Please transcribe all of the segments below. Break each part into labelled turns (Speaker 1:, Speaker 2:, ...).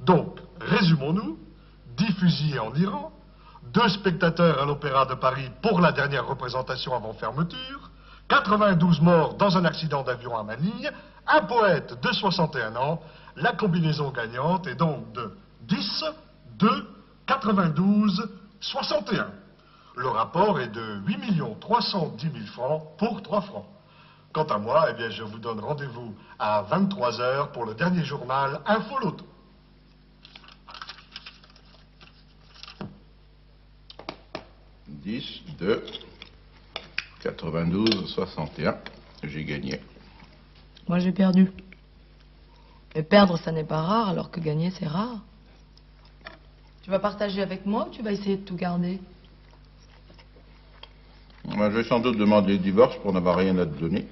Speaker 1: Donc, résumons-nous, 10 fusillés en Iran, 2 spectateurs à l'Opéra de Paris pour la dernière représentation avant fermeture, 92 morts dans un accident d'avion à Manille, un poète de 61 ans, la combinaison gagnante est donc de 10, 2, 92, 61. Le rapport est de 8 310 000 francs pour 3 francs. Quant à moi, eh bien, je vous donne rendez-vous à 23 h pour le dernier journal Info Loto. «
Speaker 2: 10, 2, 92, 61. J'ai gagné.
Speaker 3: Moi, j'ai perdu. Et perdre, ça n'est pas rare, alors que gagner, c'est rare. Tu vas partager avec moi ou tu vas essayer de tout garder?
Speaker 2: Je vais sans doute demander le divorce pour n'avoir rien à te donner.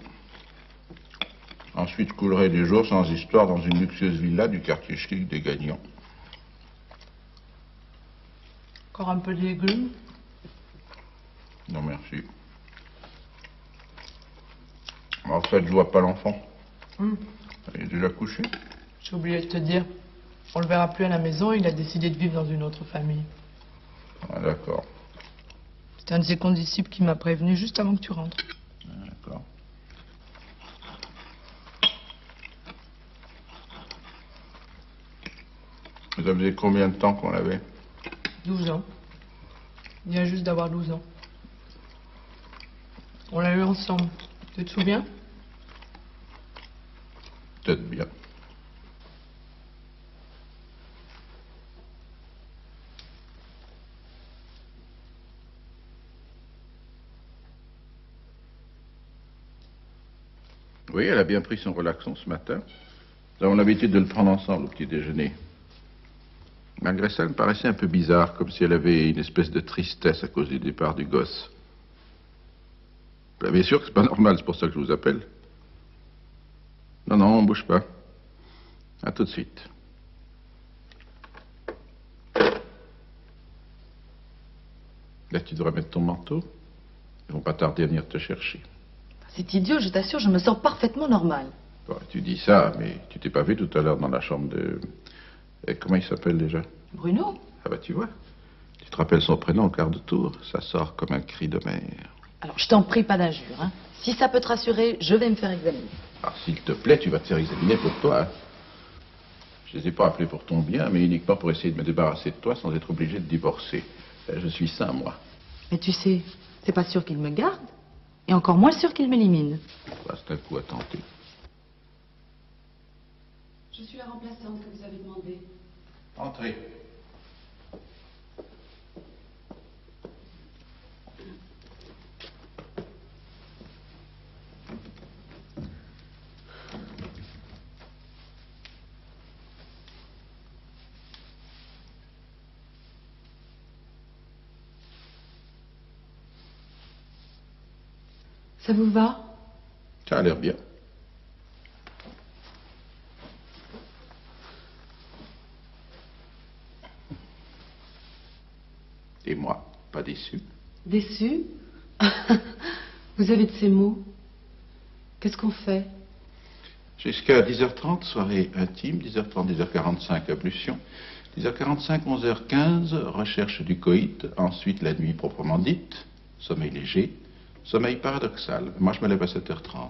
Speaker 2: Ensuite, je coulerai des jours sans histoire dans une luxueuse villa du quartier chic des Gagnants.
Speaker 3: Encore un peu de légumes?
Speaker 2: Non, merci. En fait, je vois pas l'enfant. Il est déjà couché?
Speaker 3: J'ai oublié de te dire. On le verra plus à la maison, il a décidé de vivre dans une autre famille.
Speaker 2: Ah, d'accord.
Speaker 3: C'est un de ses condisciples qui m'a prévenu juste avant que tu rentres.
Speaker 2: Ah, d'accord. Ça faisait combien de temps qu'on l'avait?
Speaker 3: 12 ans. Il vient juste d'avoir 12 ans. On l'a eu ensemble. Tu te souviens?
Speaker 2: Peut-être bien. Oui, elle a bien pris son relaxant ce matin. Nous avons l'habitude de le prendre ensemble au petit déjeuner. Malgré ça, elle me paraissait un peu bizarre, comme si elle avait une espèce de tristesse à cause du départ du gosse. Bien sûr que c'est pas normal, c'est pour ça que je vous appelle. Non, non, on bouge pas. À tout de suite. Là, tu devrais mettre ton manteau. Ils vont pas tarder à venir te chercher.
Speaker 4: C'est idiot, je t'assure, je me sens parfaitement normale.
Speaker 2: Bon, tu dis ça, mais tu t'es pas vu tout à l'heure dans la chambre de... Comment il s'appelle déjà?
Speaker 4: Bruno?
Speaker 2: Ah bah tu vois. Tu te rappelles son prénom au quart de tour? Ça sort comme un cri de mer.
Speaker 4: Alors, je t'en prie, pas d'injure, hein. Si ça peut te rassurer, je vais me faire examiner.
Speaker 2: Ah, s'il te plaît, tu vas te faire examiner pour toi. Hein. Je les ai pas appelés pour ton bien, mais uniquement pour essayer de me débarrasser de toi sans être obligé de divorcer. Je suis sain, moi.
Speaker 4: Mais tu sais, c'est pas sûr qu'il me garde, et encore moins sûr qu'il m'élimine.
Speaker 2: Bah, c'est un coup à tenter.
Speaker 4: Je suis la remplaçante que vous avez demandé.
Speaker 2: Entrez.
Speaker 4: Ça vous va?
Speaker 2: Ça a l'air bien. Et moi, pas déçu.
Speaker 4: Déçu? Vous avez de ces mots. Qu'est-ce qu'on fait?
Speaker 2: Jusqu'à 10h30, soirée intime, 10h30, 10h45, ablution, 10h45, 11h15, recherche du coït, ensuite la nuit proprement dite, sommeil léger, sommeil paradoxal. Moi, je me lève à 7h30.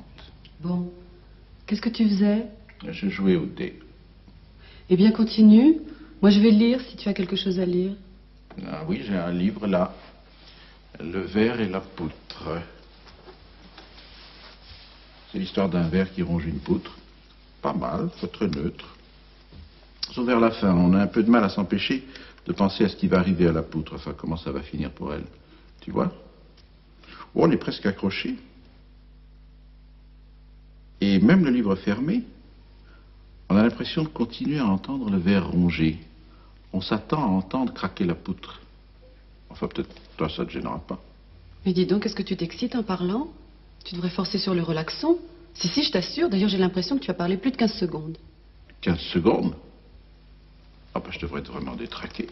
Speaker 4: Bon. Qu'est-ce que tu faisais?
Speaker 2: Je jouais au dé.
Speaker 4: Eh bien, continue. Moi, je vais lire si tu as quelque chose à lire.
Speaker 2: Ah oui, j'ai un livre là. Le ver et la poutre. C'est l'histoire d'un ver qui ronge une poutre. Pas mal, faut être neutre. Sauf vers la fin, on a un peu de mal à s'empêcher de penser à ce qui va arriver à la poutre, enfin comment ça va finir pour elle. Tu vois? Oh, on est presque accroché. Et même le livre fermé, on a l'impression de continuer à entendre le ver ronger. On s'attend à entendre craquer la poutre. Enfin, peut-être, toi, ça ne te gênera pas.
Speaker 4: Mais dis donc, est-ce que tu t'excites en parlant? Tu devrais forcer sur le relaxant. Si, je t'assure. D'ailleurs, j'ai l'impression que tu as parlé plus de 15 secondes.
Speaker 2: 15 secondes? Ah, ben, je devrais être vraiment détraqué.